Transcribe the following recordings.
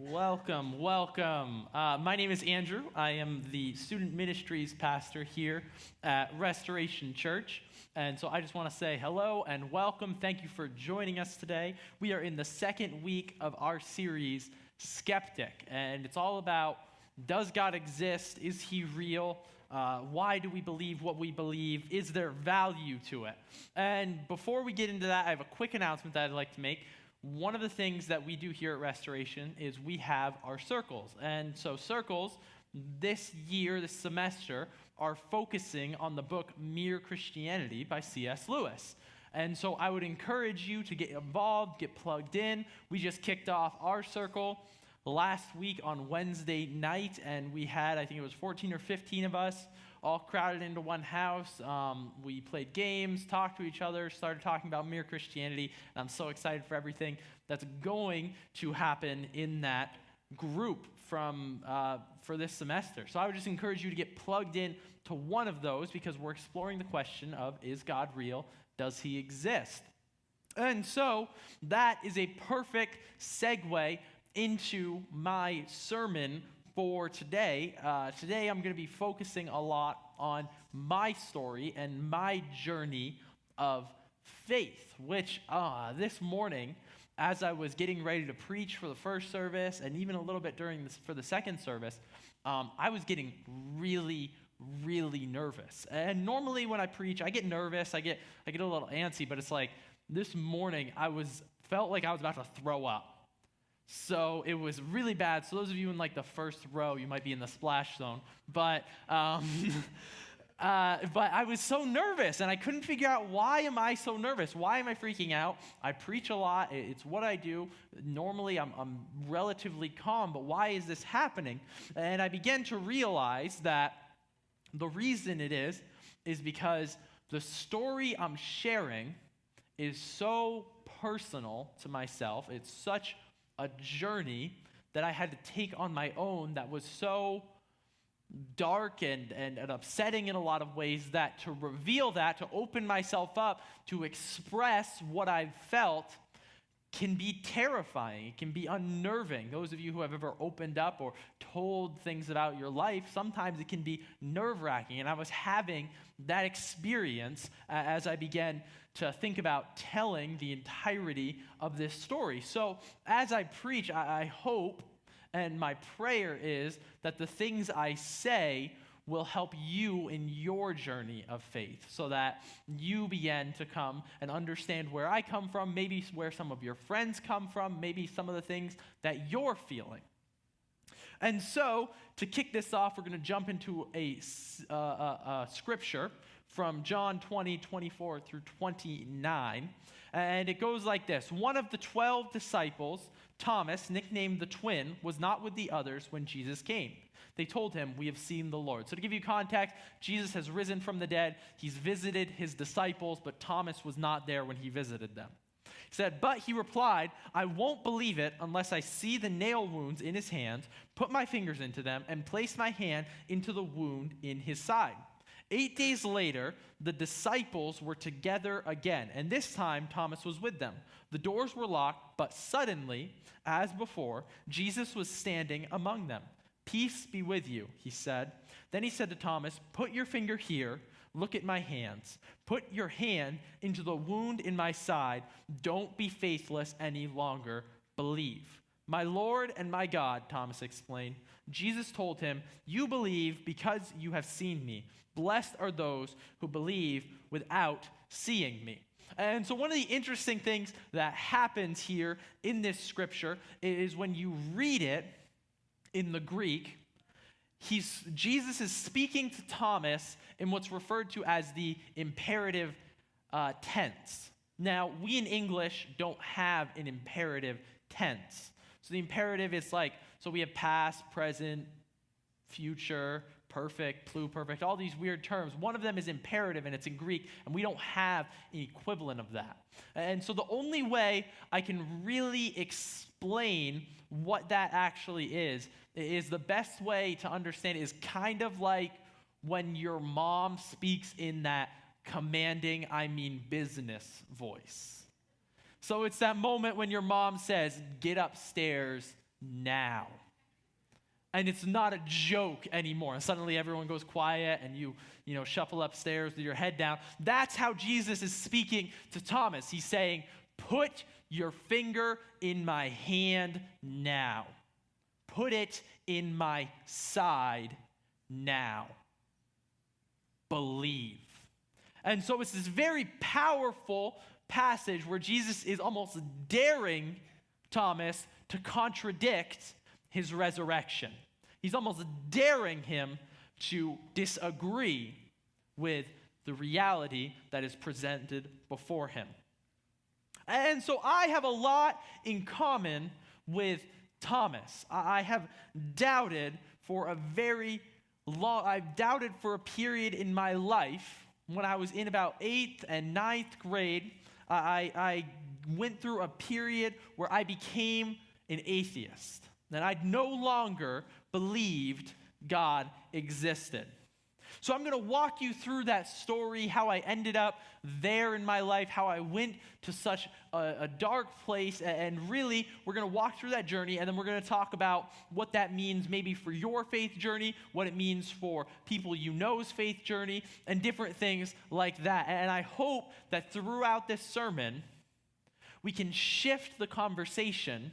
Welcome, welcome. My name is Andrew. I am the student ministries pastor here at Restoration Church. And so I just want to say hello and welcome. Thank you for joining us today. We are in the second week of our series, Skeptic. And it's all about, does God exist? Is he real? Why do we believe what we believe? Is there value to it? And before we get into that, I have a quick announcement that I'd like to make. One of the things that we do here at Restoration is we have our circles. And so circles this year, this semester, are focusing on the book Mere Christianity by C.S. Lewis. And so I would encourage you to get involved, get plugged in. We just kicked off our circle last week on Wednesday night, and we had, I think it was 14 or 15 of us, all crowded into one house. We played games, talked to each other, started talking about Mere Christianity, and I'm so excited for everything that's going to happen in that group for this semester. So I would just encourage you to get plugged in to one of those because we're exploring the question of, is God real? Does he exist? And so that is a perfect segue into my sermon for today. Today I'm going to be focusing a lot on my story and my journey of faith, which this morning, as I was getting ready to preach for the first service and even a little bit for the second service, I was getting really nervous. And normally when I preach, I get nervous, I get a little antsy, but it's like this morning felt like I was about to throw up. So it was really bad. So those of you in like the first row, you might be in the splash zone. But I was so nervous, and I couldn't figure out, why am I so nervous? Why am I freaking out? I preach a lot. It's what I do. Normally, I'm relatively calm, but why is this happening? And I began to realize that the reason it is because the story I'm sharing is so personal to myself. It's such a journey that I had to take on my own that was so dark and upsetting in a lot of ways, that to reveal that, to open myself up, to express what I've felt can be terrifying. It can be unnerving. Those of you who have ever opened up or told things about your life, sometimes it can be nerve-wracking. And I was having that experience as I began to think about telling the entirety of this story. So as I preach, I hope, and my prayer is, that the things I say will help you in your journey of faith, so that you begin to come and understand where I come from, maybe where some of your friends come from, maybe some of the things that you're feeling. And so, to kick this off, we're going to jump into a scripture from John 20:24 through 29. And it goes like this. One of the 12 disciples, Thomas, nicknamed the twin, was not with the others when Jesus came. They told him, "We have seen the Lord." So to give you context, Jesus has risen from the dead. He's visited his disciples, but Thomas was not there when he visited them. He said, but he replied, "I won't believe it unless I see the nail wounds in his hands, put my fingers into them, and place my hand into the wound in his side." 8 days later, the disciples were together again, and this time Thomas was with them. The doors were locked, but suddenly, as before, Jesus was standing among them. "Peace be with you," he said. Then he said to Thomas, "Put your finger here. Look at my hands. Put your hand into the wound in my side. Don't be faithless any longer. Believe." "My Lord and my God," Thomas explained. Jesus told him, "You believe because you have seen me. Blessed are those who believe without seeing me." And so one of the interesting things that happens here in this scripture is when you read it in the Greek, Jesus is speaking to Thomas in what's referred to as the imperative tense. Now, we in English don't have an imperative tense. So the imperative is so we have past, present, future, perfect, pluperfect, all these weird terms. One of them is imperative, and it's in Greek, and we don't have an equivalent of that. And so the only way I can really explain what that actually is the best way to understand it is kind of like when your mom speaks in that commanding, business voice. So it's that moment when your mom says, "Get upstairs now. And it's not a joke anymore. And suddenly everyone goes quiet and you shuffle upstairs with your head down. That's how Jesus is speaking to Thomas. He's saying, put your finger in my hand now. Put it in my side now. Believe. And so it's this very powerful passage where Jesus is almost daring Thomas to contradict his resurrection. He's almost daring him to disagree with the reality that is presented before him. And so I have a lot in common with Thomas. I have doubted for a period in my life. When I was in about 8th and 9th grade, I went through a period where I became an atheist. That I no longer believed God existed. So I'm going to walk you through that story, how I ended up there in my life, how I went to such a dark place, and really we're going to walk through that journey, and then we're going to talk about what that means maybe for your faith journey, what it means for people you know's faith journey, and different things like that. And I hope that throughout this sermon, we can shift the conversation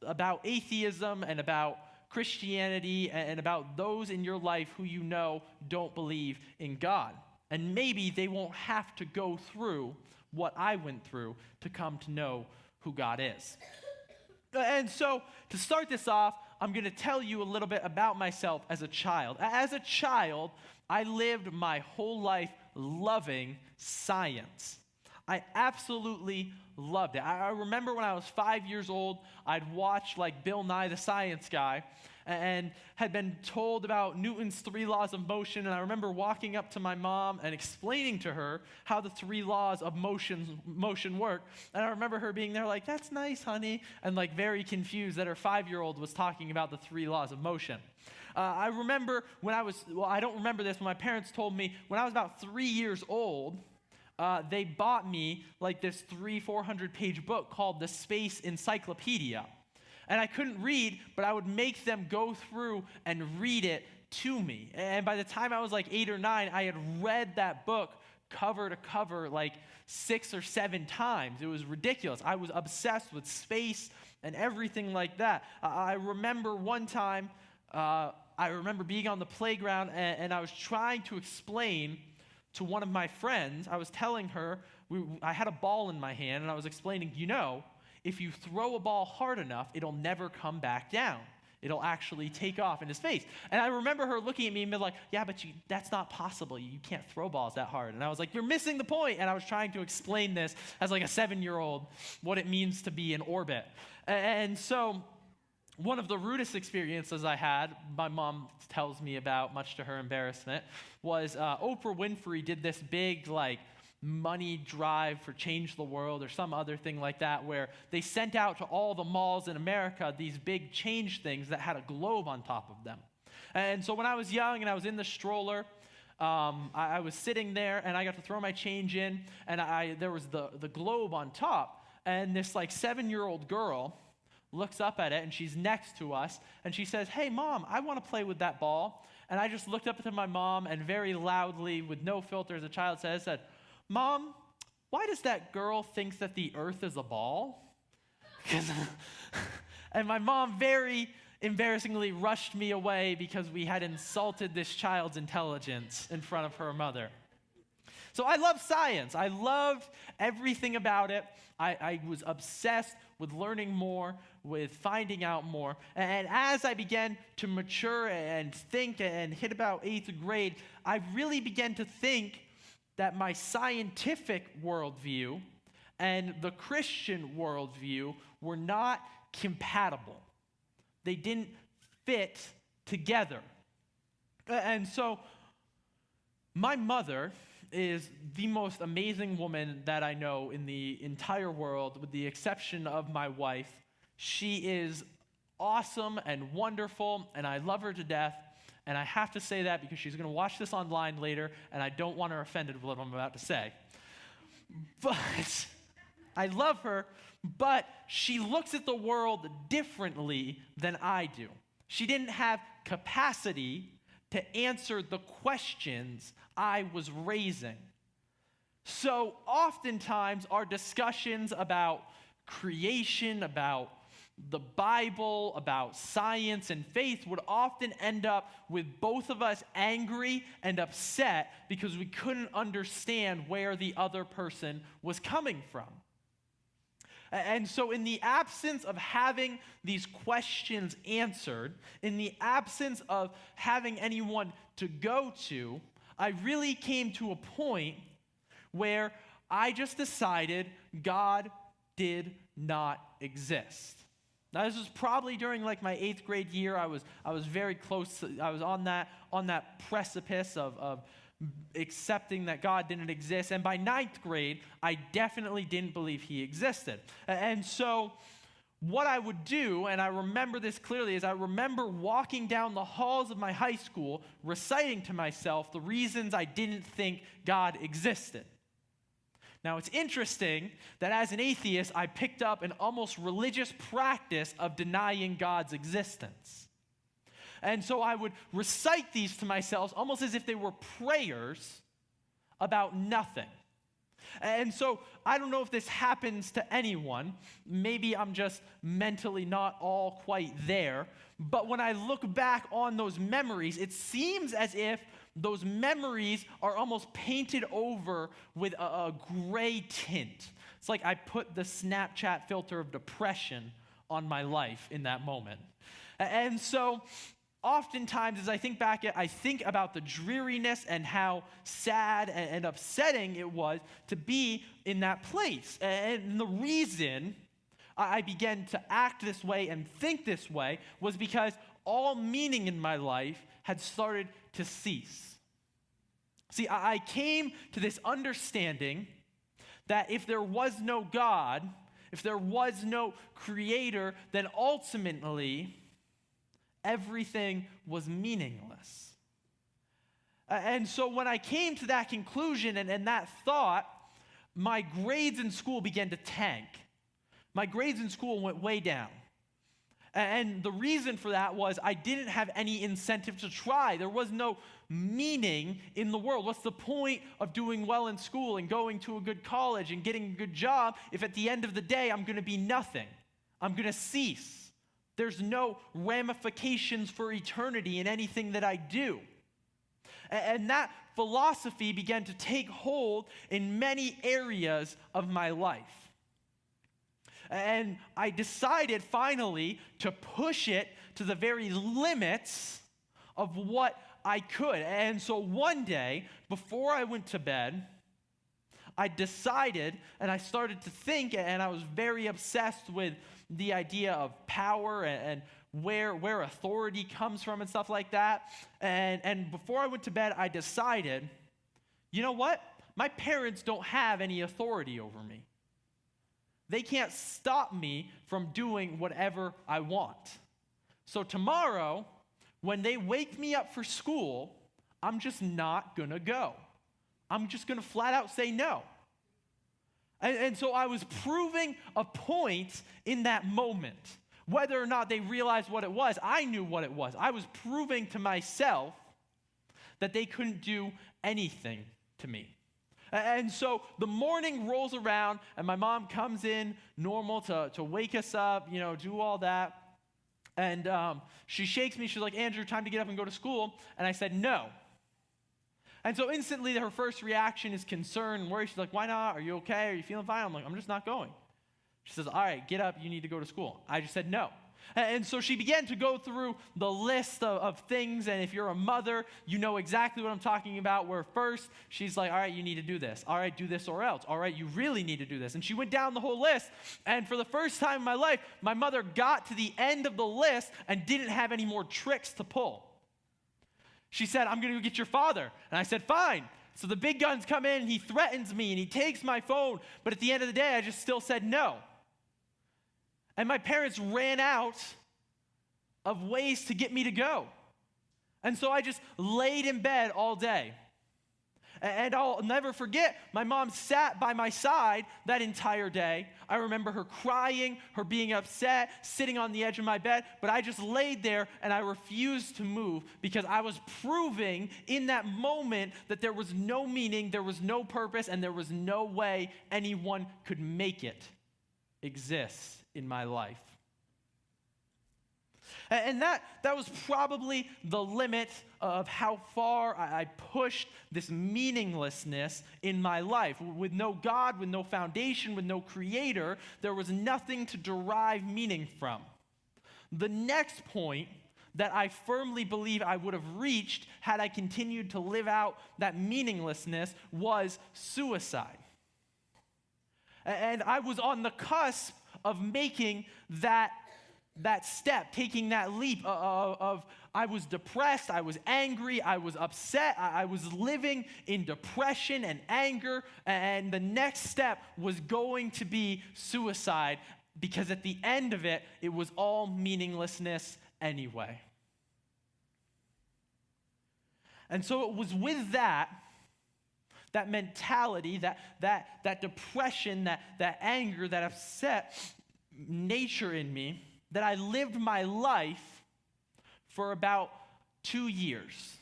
about atheism and about Christianity and about those in your life who you know don't believe in God. And maybe they won't have to go through what I went through to come to know who God is. And so to start this off, I'm going to tell you a little bit about myself as a child. As a child, I lived my whole life loving science. I absolutely loved it. I remember when I was 5 years old, I'd watch like Bill Nye the Science Guy and had been told about Newton's 3 laws of motion. And I remember walking up to my mom and explaining to her how the 3 laws of motion work. And I remember her being there like, that's nice, honey, and like very confused that her 5-year-old was talking about the 3 laws of motion. I remember I don't remember this, when my parents told me when I was about 3 years old, they bought me like this 400 page book called the Space Encyclopedia. And I couldn't read, but I would make them go through and read it to me. And by the time I was like 8 or 9, I had read that book cover to cover like 6 or 7 times. It was ridiculous. I was obsessed with space and everything like that. I remember one time, I remember being on the playground and I was trying to explain to one of my friends. I was telling her, I had a ball in my hand, and I was explaining, if you throw a ball hard enough, it'll never come back down. It'll actually take off in his face. And I remember her looking at me and being like, yeah, but that's not possible. You can't throw balls that hard. And I was like, you're missing the point. And I was trying to explain this as like a 7-year-old, what it means to be in orbit. And so one of the rudest experiences I had, my mom tells me about, much to her embarrassment, was Oprah Winfrey did this big money drive for Change the World or some other thing like that, where they sent out to all the malls in America these big change things that had a globe on top of them. And so when I was young and I was in the stroller, I was sitting there and I got to throw my change in, and there was the globe on top, and this 7-year-old girl looks up at it, and she's next to us, and she says, hey, Mom, I want to play with that ball. And I just looked up at my mom and very loudly, with no filter as a child, said, Mom, why does that girl think that the earth is a ball? And my mom very embarrassingly rushed me away because we had insulted this child's intelligence in front of her mother. So I love science. I loved everything about it. I was obsessed with learning more, with finding out more. And as I began to mature and think and hit about 8th grade, I really began to think that my scientific worldview and the Christian worldview were not compatible. They didn't fit together. And so my mother is the most amazing woman that I know in the entire world, with the exception of my wife. She is awesome and wonderful, and I love her to death. And I have to say that because she's going to watch this online later, and I don't want her offended with what I'm about to say. But I love her, but she looks at the world differently than I do. She didn't have capacity to answer the questions I was raising. So oftentimes our discussions about creation, about the Bible, about science and faith would often end up with both of us angry and upset because we couldn't understand where the other person was coming from. And so in the absence of having these questions answered, in the absence of having anyone to go to, I really came to a point where I just decided God did not exist. Now, this was probably during like my 8th grade year. I was very close. I was on that precipice of accepting that God didn't exist. And by 9th grade, I definitely didn't believe he existed. And so what I would do, and I remember this clearly, is I remember walking down the halls of my high school reciting to myself the reasons I didn't think God existed. Now, it's interesting that as an atheist, I picked up an almost religious practice of denying God's existence. And so I would recite these to myself almost as if they were prayers about nothing. And so I don't know if this happens to anyone. Maybe I'm just mentally not all quite there. But when I look back on those memories, it seems as if those memories are almost painted over with a gray tint. It's like I put the Snapchat filter of depression on my life in that moment. And so oftentimes, as I think back, I think about the dreariness and how sad and upsetting it was to be in that place. And the reason I began to act this way and think this way was because all meaning in my life had started to cease. See, I came to this understanding that if there was no God, if there was no creator, then ultimately everything was meaningless. And so when I came to that conclusion and that thought, my grades in school began to tank. My grades in school went way down. And the reason for that was I didn't have any incentive to try. There was no meaning in the world. What's the point of doing well in school and going to a good college and getting a good job if at the end of the day I'm going to be nothing? I'm going to cease. There's no ramifications for eternity in anything that I do. And that philosophy began to take hold in many areas of my life. And I decided finally to push it to the very limits of what I could. And so one day, before I went to bed, I decided and I started to think, and I was very obsessed with the idea of power and where authority comes from and stuff like that. And before I went to bed, I decided, you know what? My parents don't have any authority over me. They can't stop me from doing whatever I want. So tomorrow, when they wake me up for school, I'm just not going to go. I'm just going to flat out say no. And so I was proving a point in that moment. Whether or not they realized what it was, I knew what it was. I was proving to myself that they couldn't do anything to me. And so the morning rolls around, and my mom comes in normal to wake us up, do all that. And she shakes me. She's like, Andrew, time to get up and go to school. And I said, no. And so instantly her first reaction is concern and worry. She's like, why not? Are you okay? Are you feeling fine? I'm like, I'm just not going. She says, all right, get up. You need to go to school. I just said no. And so she began to go through the list of things, and if you're a mother, you know exactly what I'm talking about, where first she's like, all right, you need to do this. All right, do this or else. All right, you really need to do this. And she went down the whole list, and for the first time in my life, my mother got to the end of the list and didn't have any more tricks to pull. She said, I'm going to go get your father. And I said, fine. So the big guns come in, and he threatens me, and he takes my phone, but at the end of the day, I just still said no. And my parents ran out of ways to get me to go. And so I just laid in bed all day. And I'll never forget, my mom sat by my side that entire day. I remember her crying, her being upset, sitting on the edge of my bed, but I just laid there and I refused to move because I was proving in that moment that there was no meaning, there was no purpose, and there was no way anyone could make it exist in my life. And that was probably the limit of how far I pushed this meaninglessness in my life. With no God, with no foundation, with no creator, there was nothing to derive meaning from. The next point that I firmly believe I would have reached had I continued to live out that meaninglessness was suicide. And I was on the cusp of making that step, taking that leap of I was depressed, I was angry, I was upset, I was living in depression and anger, and the next step was going to be suicide because at the end of it, it was all meaninglessness anyway. And so it was with that mentality, that depression, that anger, that upset nature in me, that I lived my life for about 2 years.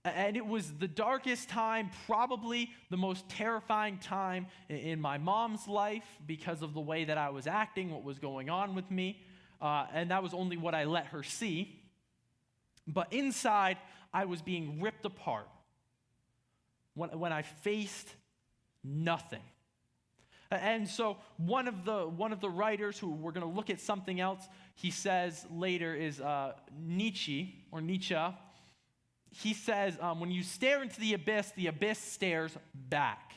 And it was the darkest time, probably the most terrifying time in my mom's life because of the way that I was acting, what was going on with me. And that was only what I let her see. But inside, I was being ripped apart when I faced nothing. And so one of the writers who we're going to look at something else, he says later is Nietzsche. He says, when you stare into the abyss stares back.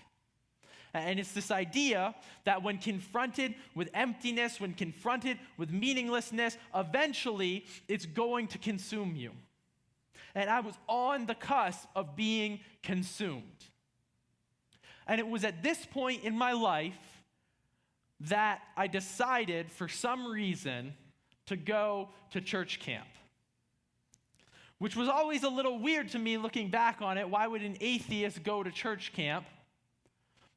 And it's this idea that when confronted with emptiness, when confronted with meaninglessness, eventually it's going to consume you. And I was on the cusp of being consumed. And it was at this point in my life that I decided, for some reason, to go to church camp. Which was always a little weird to me looking back on it. Why would an atheist go to church camp?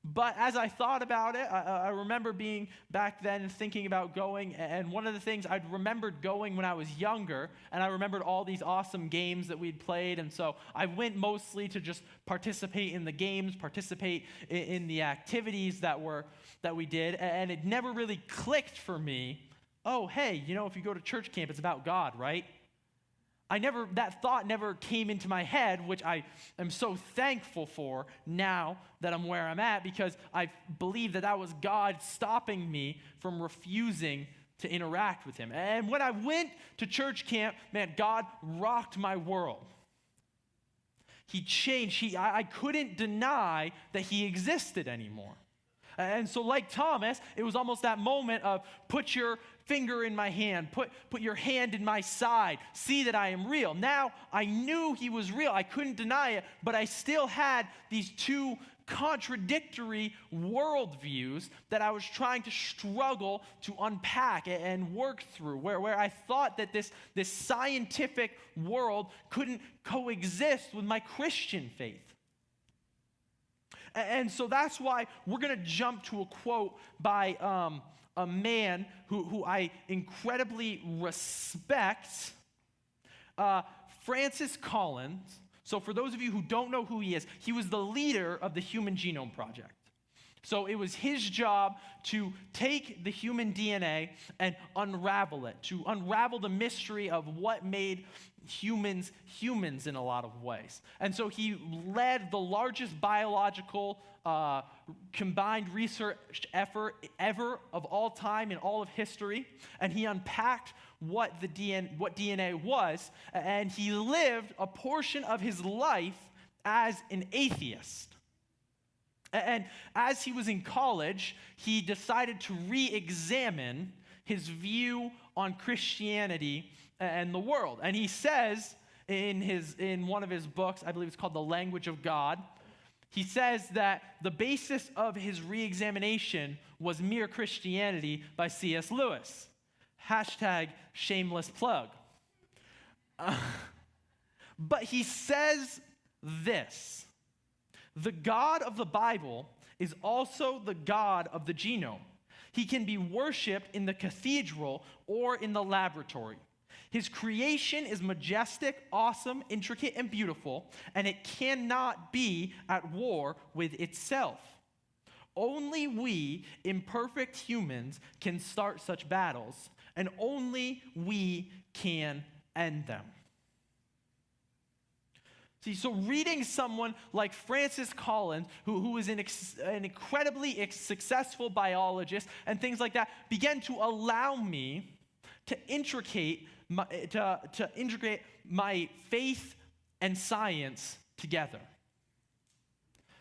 But as I thought about it, I remember being back then and thinking about going, and one of the things I'd remembered going when I was younger, and I remembered all these awesome games that we'd played, and so I went mostly to just participate in the games, participate in the activities that we did, and it never really clicked for me, oh, hey, if you go to church camp, it's about God, right? That thought never came into my head, which I am so thankful for now that I'm where I'm at, because I believe that was God stopping me from refusing to interact with him. And when I went to church camp, man, God rocked my world. He changed. I couldn't deny that he existed anymore. And so like Thomas, it was almost that moment of put your finger in my hand, put your hand in my side, see that I am real. Now, I knew he was real. I couldn't deny it, but I still had these two contradictory worldviews that I was trying to struggle to unpack and work through, where I thought that this scientific world couldn't coexist with my Christian faith. And so that's why we're going to jump to a quote by a man who I incredibly respect, Francis Collins. So for those of you who don't know who he is, he was the leader of the Human Genome Project. So it was his job to take the human DNA and unravel it, to unravel the mystery of what made humans in a lot of ways. And so he led the largest biological combined research effort ever of all time in all of history, and he unpacked what DNA was, and he lived a portion of his life as an atheist. And as he was in college, he decided to re-examine his view on Christianity and the world. And he says in one of his books, I believe it's called The Language of God, he says that the basis of his re-examination was Mere Christianity by C.S. Lewis. Hashtag shameless plug. But he says this: the God of the Bible is also the God of the genome. He can be worshiped in the cathedral or in the laboratory. His creation is majestic, awesome, intricate, and beautiful, and it cannot be at war with itself. Only we, imperfect humans, can start such battles, and only we can end them. See, so reading someone like Francis Collins, who is an incredibly successful biologist and things like that, began to allow me to integrate my faith and science together.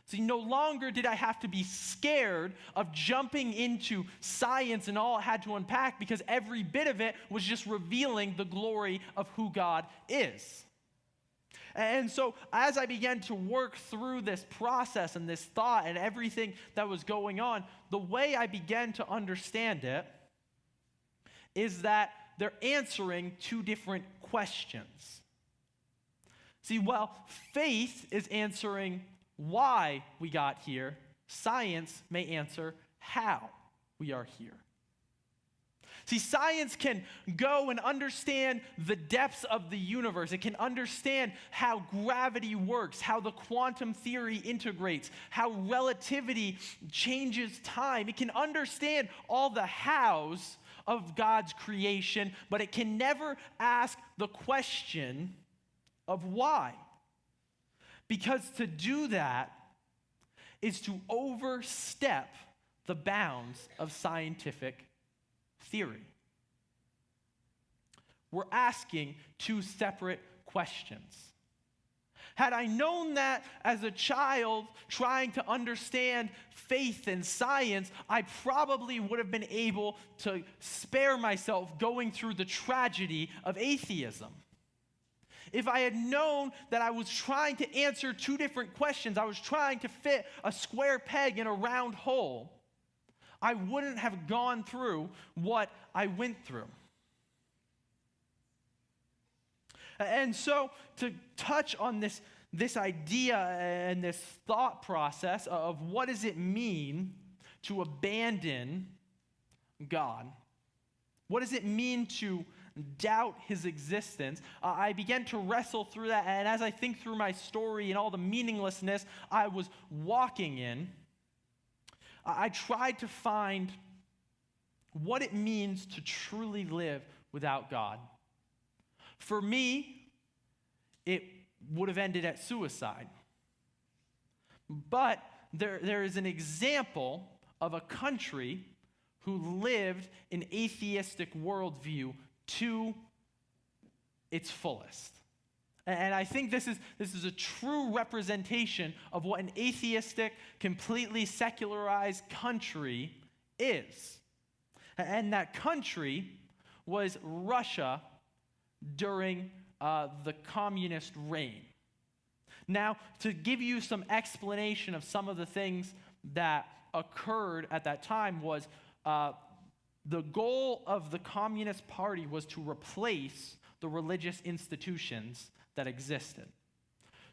See, no longer did I have to be scared of jumping into science and all it had to unpack, because every bit of it was just revealing the glory of who God is. And so as I began to work through this process and this thought and everything that was going on, the way I began to understand it is that they're answering two different questions. See, while faith is answering why we got here, science may answer how we are here. See, science can go and understand the depths of the universe. It can understand how gravity works, how the quantum theory integrates, how relativity changes time. It can understand all the hows of God's creation, but it can never ask the question of why. Because to do that is to overstep the bounds of scientific theory. We're asking two separate questions. Had I known that as a child trying to understand faith and science, I probably would have been able to spare myself going through the tragedy of atheism. If I had known that I was trying to answer two different questions, I was trying to fit a square peg in a round hole, I wouldn't have gone through what I went through. And so to touch on this idea and this thought process of what does it mean to abandon God? What does it mean to doubt his existence? I began to wrestle through that, and as I think through my story and all the meaninglessness I was walking in, I tried to find what it means to truly live without God. For me, it would have ended at suicide. But there is an example of a country who lived an atheistic worldview to its fullest. And I think this is a true representation of what an atheistic, completely secularized country is. And that country was Russia during the communist reign. Now, to give you some explanation of some of the things that occurred at that time was the goal of the Communist Party was to replace the religious institutions that existed.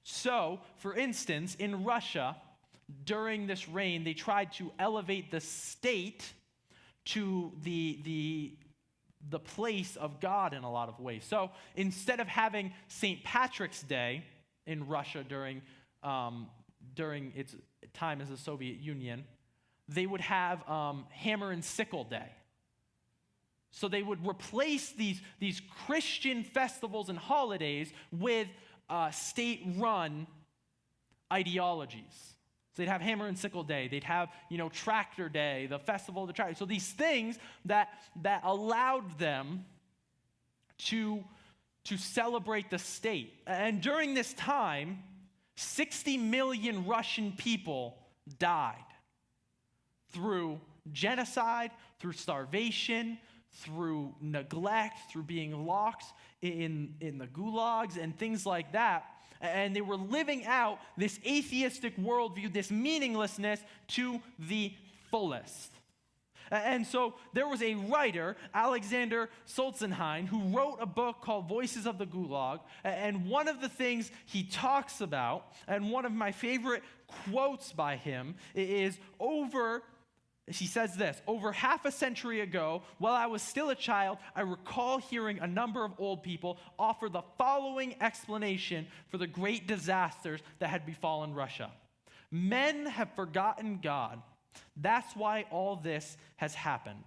So, for instance, in Russia, during this reign, they tried to elevate the state to the place of God in a lot of ways. So, instead of having St. Patrick's Day in Russia during its time as the Soviet Union, they would have Hammer and Sickle Day. So they would replace these Christian festivals and holidays with state-run ideologies. So they'd have Hammer and Sickle Day. They'd have, Tractor Day, the Festival of the Tractor. So these things that allowed them to celebrate the state. And during this time, 60 million Russian people died through genocide, through starvation, through neglect, through being locked in the gulags and things like that. And they were living out this atheistic worldview, this meaninglessness to the fullest. And so there was a writer, Alexander Solzhenitsyn, who wrote a book called Voices of the Gulag. And one of the things he talks about, and one of my favorite quotes by him, is he says this: over half a century ago, while I was still a child, I recall hearing a number of old people offer the following explanation for the great disasters that had befallen Russia. Men have forgotten God. That's why all this has happened.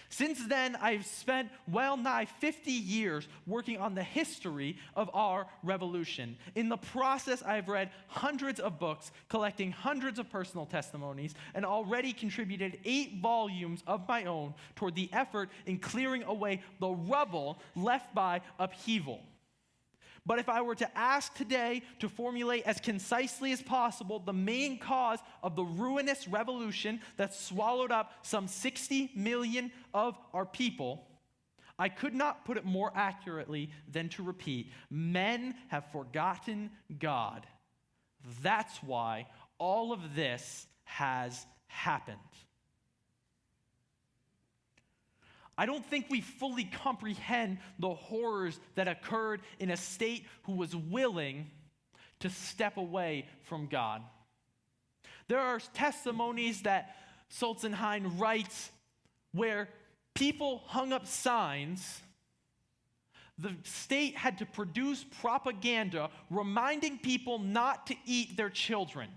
Since then, I've spent well nigh 50 years working on the history of our revolution. In the process, I've read hundreds of books, collecting hundreds of personal testimonies, and already contributed 8 volumes of my own toward the effort in clearing away the rubble left by upheaval. But if I were to ask today to formulate as concisely as possible the main cause of the ruinous revolution that swallowed up some 60 million of our people, I could not put it more accurately than to repeat: men have forgotten God. That's why all of this has happened. I don't think we fully comprehend the horrors that occurred in a state who was willing to step away from God. There are testimonies that Solzhenitsyn writes where people hung up signs. The state had to produce propaganda reminding people not to eat their children.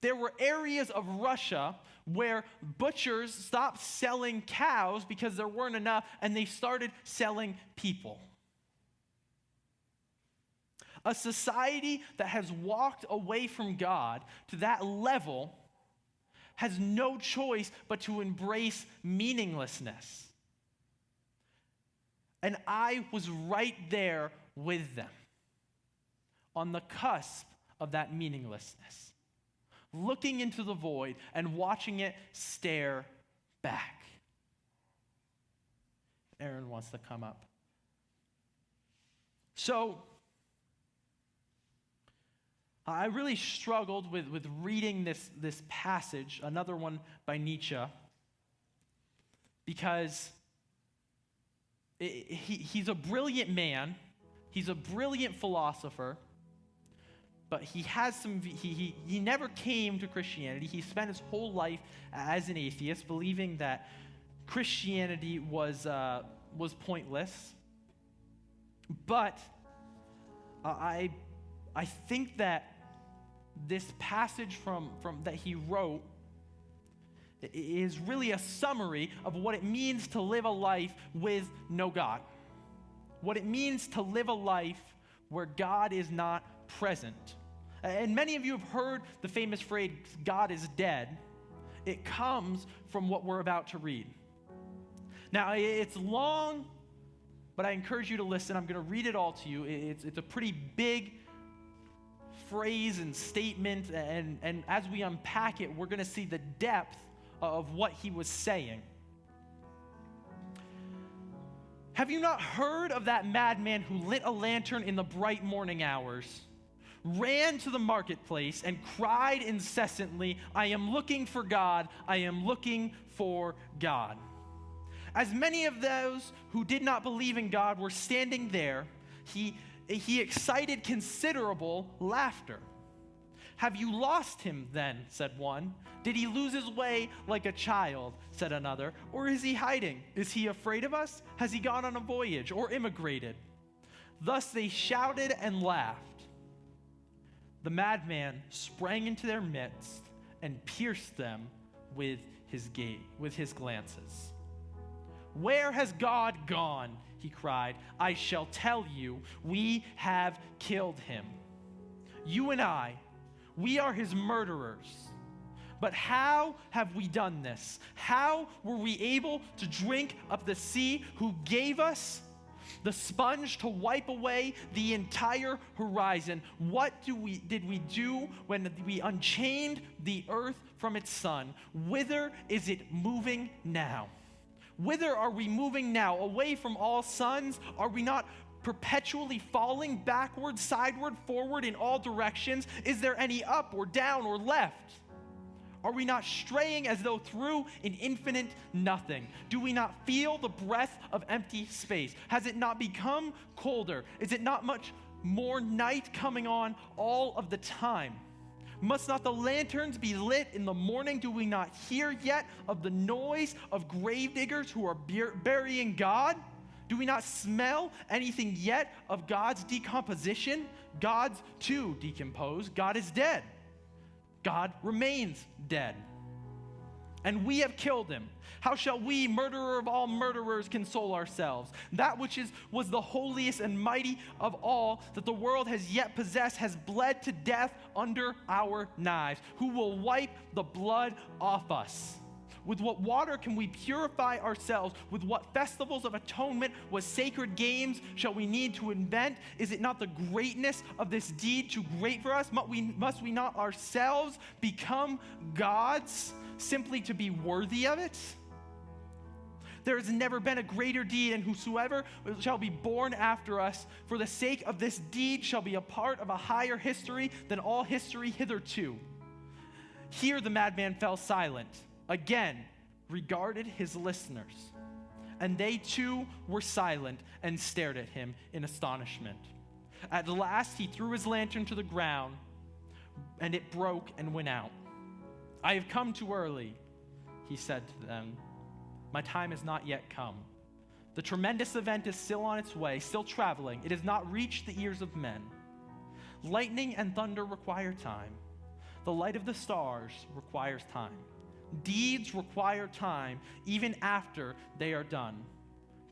There were areas of Russia where butchers stopped selling cows because there weren't enough, and they started selling people. A society that has walked away from God to that level has no choice but to embrace meaninglessness. And I was right there with them, on the cusp of that meaninglessness, looking into the void and watching it stare back. Aaron wants to come up. So, I really struggled with reading this passage, another one by Nietzsche, because he's a brilliant man, he's a brilliant philosopher, but he has he never came to Christianity. He spent his whole life as an atheist, believing that Christianity was pointless. But I think that this passage from that he wrote is really a summary of what it means to live a life with no God. What it means to live a life where God is not present. And many of you have heard the famous phrase, God is dead. It comes from what we're about to read. Now, it's long, but I encourage you to listen. I'm going to read it all to you. It's a pretty big phrase and statement, and as we unpack it, we're going to see the depth of what he was saying. Have you not heard of that madman who lit a lantern in the bright morning hours, ran to the marketplace, and cried incessantly, I am looking for God, I am looking for God. As many of those who did not believe in God were standing there, he excited considerable laughter. Have you lost him then, said one. Did he lose his way like a child, said another. Or is he hiding? Is he afraid of us? Has he gone on a voyage or immigrated? Thus they shouted and laughed. The madman sprang into their midst and pierced them with his glances. Where has God gone? He cried. I shall tell you, we have killed him. You and I, we are his murderers. But how have we done this? How were we able to drink of the sea who gave us the sponge to wipe away the entire horizon? What did we do when we unchained the earth from its sun? Whither is it moving now? Whither are we moving now? Away from all suns? Are we not perpetually falling backward, sideward, forward in all directions? Is there any up or down or left? Are we not straying as though through an infinite nothing? Do we not feel the breath of empty space? Has it not become colder? Is it not much more night coming on all of the time? Must not the lanterns be lit in the morning? Do we not hear yet of the noise of gravediggers who are burying God? Do we not smell anything yet of God's decomposition? God's too decomposed. God is dead. God remains dead. And we have killed him. How shall we, murderer of all murderers, console ourselves? That which was the holiest and mighty of all that the world has yet possessed has bled to death under our knives. Who will wipe the blood off us? With what water can we purify ourselves? With what festivals of atonement, what sacred games shall we need to invent? Is it not the greatness of this deed too great for us? Must we not ourselves become gods simply to be worthy of it? There has never been a greater deed, and whosoever shall be born after us for the sake of this deed shall be a part of a higher history than all history hitherto. Here the madman fell silent, again regarded his listeners, and they too were silent and stared at him in astonishment. At last he threw his lantern to the ground, and it broke and went out. I have come too early, he said to them. My time has not yet come. The tremendous event is still on its way, still traveling. It has not reached the ears of men. Lightning and thunder require time. The light of the stars requires time. Deeds require time even after they are done,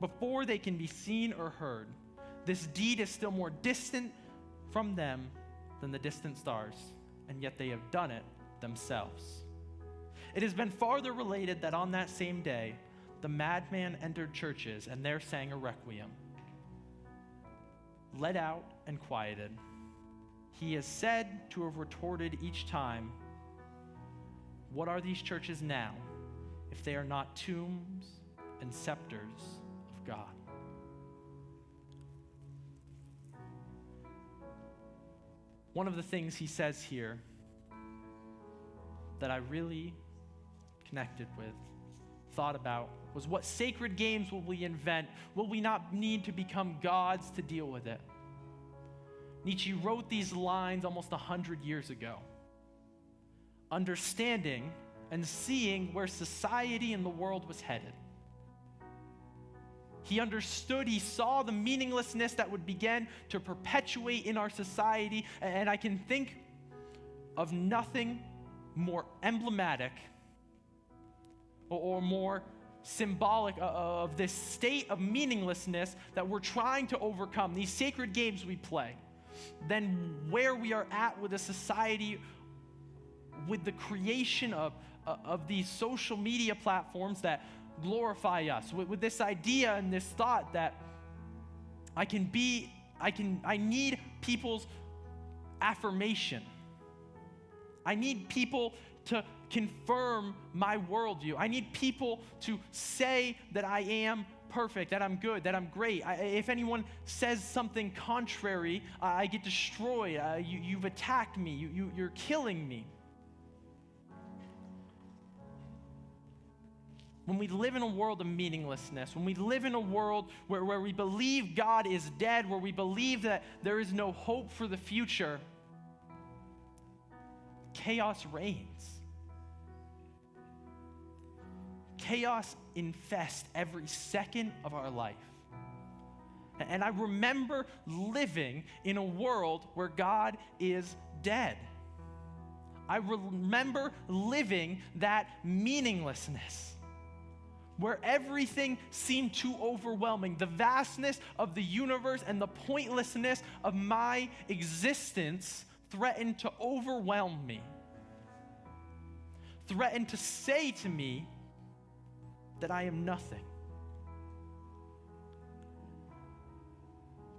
before they can be seen or heard. This deed is still more distant from them than the distant stars, and yet they have done it themselves. It has been farther related that on that same day, the madman entered churches and there sang a requiem. Let out and quieted, he is said to have retorted each time, what are these churches now, if they are not tombs and scepters of God? One of the things he says here that I really connected with, thought about, was what sacred games will we invent? Will we not need to become gods to deal with it? Nietzsche wrote these lines almost 100 years ago. Understanding and seeing where society and the world was headed. He understood, he saw the meaninglessness that would begin to perpetuate in our society, and I can think of nothing more emblematic or more symbolic of this state of meaninglessness that we're trying to overcome, these sacred games we play, than where we are at with a society, with the creation of these social media platforms that glorify us, with this idea and this thought that I need people's affirmation. I need people to confirm my worldview. I need people to say that I am perfect, that I'm good, that I'm great. If anyone says something contrary, I get destroyed. You've attacked me. You're killing me. When we live in a world of meaninglessness, when we live in a world where we believe God is dead, where we believe that there is no hope for the future, chaos reigns. Chaos infests every second of our life. And I remember living in a world where God is dead. I remember living that meaninglessness, where everything seemed too overwhelming. The vastness of the universe and the pointlessness of my existence threatened to overwhelm me, threatened to say to me that I am nothing.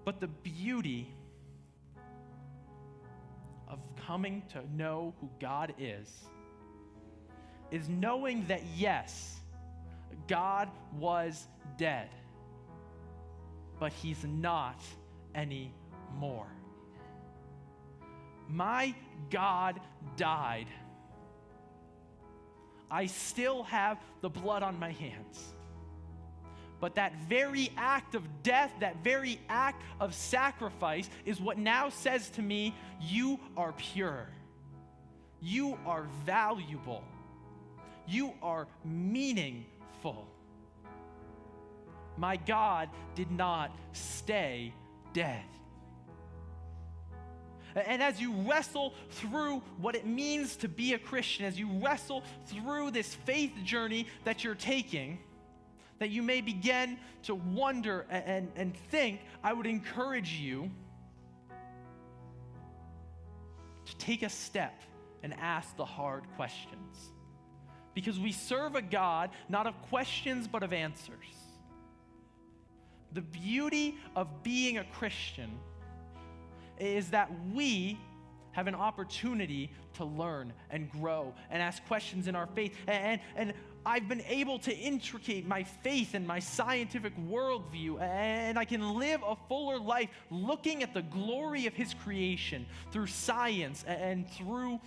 But the beauty of coming to know who God is knowing that yes, God was dead, but he's not anymore. My God died, I still have the blood on my hands. But that very act of death, that very act of sacrifice is what now says to me, you are pure. You are valuable. You are meaningful. My God did not stay dead. And as you wrestle through what it means to be a Christian, as you wrestle through this faith journey that you're taking, that you may begin to wonder and think, I would encourage you to take a step and ask the hard questions. Because we serve a God not of questions but of answers. The beauty of being a Christian is that we have an opportunity to learn and grow and ask questions in our faith. And I've been able to intricate my faith and my scientific worldview, and I can live a fuller life looking at the glory of His creation through science and through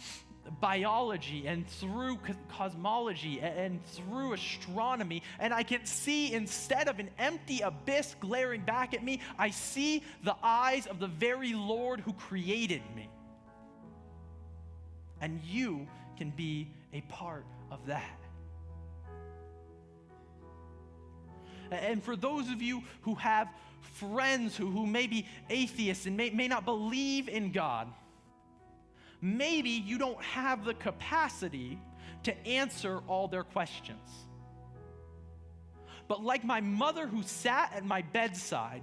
biology and through cosmology and through astronomy. And I can see, instead of an empty abyss glaring back at me, I see the eyes of the very Lord who created me. And you can be a part of that. And for those of you who have friends who may be atheists and may not believe in God, maybe you don't have the capacity to answer all their questions. But like my mother who sat at my bedside,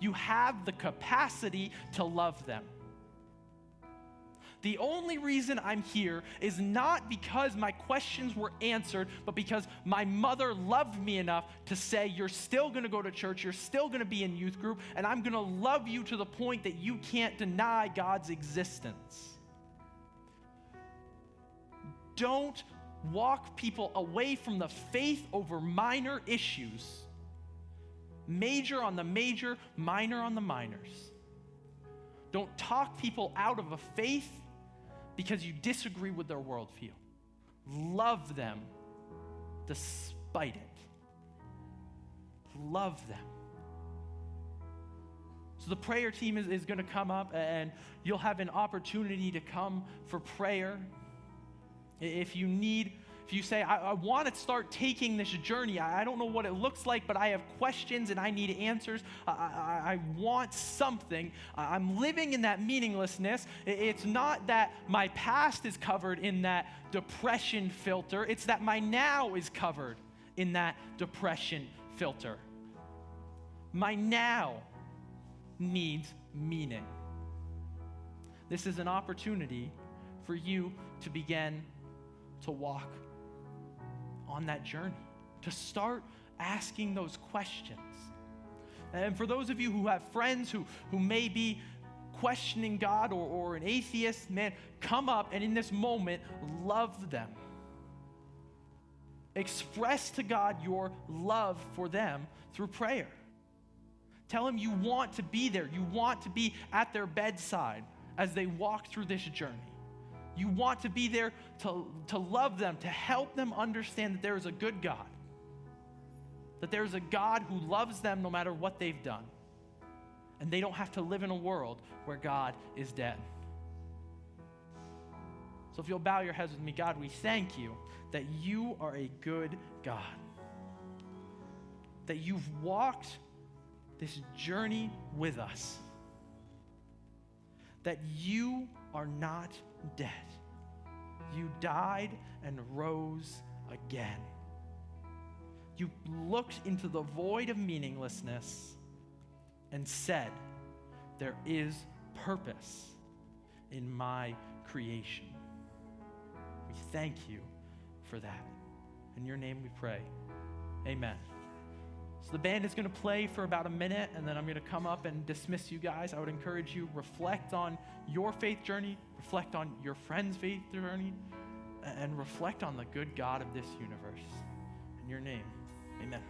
you have the capacity to love them. The only reason I'm here is not because my questions were answered, but because my mother loved me enough to say, you're still going to go to church, you're still going to be in youth group, and I'm going to love you to the point that you can't deny God's existence. Don't walk people away from the faith over minor issues. Major on the major, minor on the minors. Don't talk people out of a faith because you disagree with their worldview. Love them despite it. Love them. So the prayer team is going to come up, and you'll have an opportunity to come for prayer. If you say, I want to start taking this journey, I don't know what it looks like, but I have questions and I need answers. I want something. I'm living in that meaninglessness. It's not that my past is covered in that depression filter. It's that my now is covered in that depression filter. My now needs meaning. This is an opportunity for you to begin to walk on that journey, to start asking those questions. And for those of you who have friends who may be questioning God or an atheist, man, come up and in this moment, love them. Express to God your love for them through prayer. Tell them you want to be there. You want to be at their bedside as they walk through this journey. You want to be there to love them, to help them understand that there is a good God, that there is a God who loves them no matter what they've done, and they don't have to live in a world where God is dead. So if you'll bow your heads with me, God, we thank you that you are a good God, that you've walked this journey with us, that you are not dead. You died and rose again. You looked into the void of meaninglessness and said, there is purpose in my creation. We thank you for that. In your name we pray. Amen. So the band is going to play for about a minute, and then I'm going to come up and dismiss you guys. I would encourage you, reflect on your faith journey, reflect on your friend's faith journey, and reflect on the good God of this universe. In your name, amen.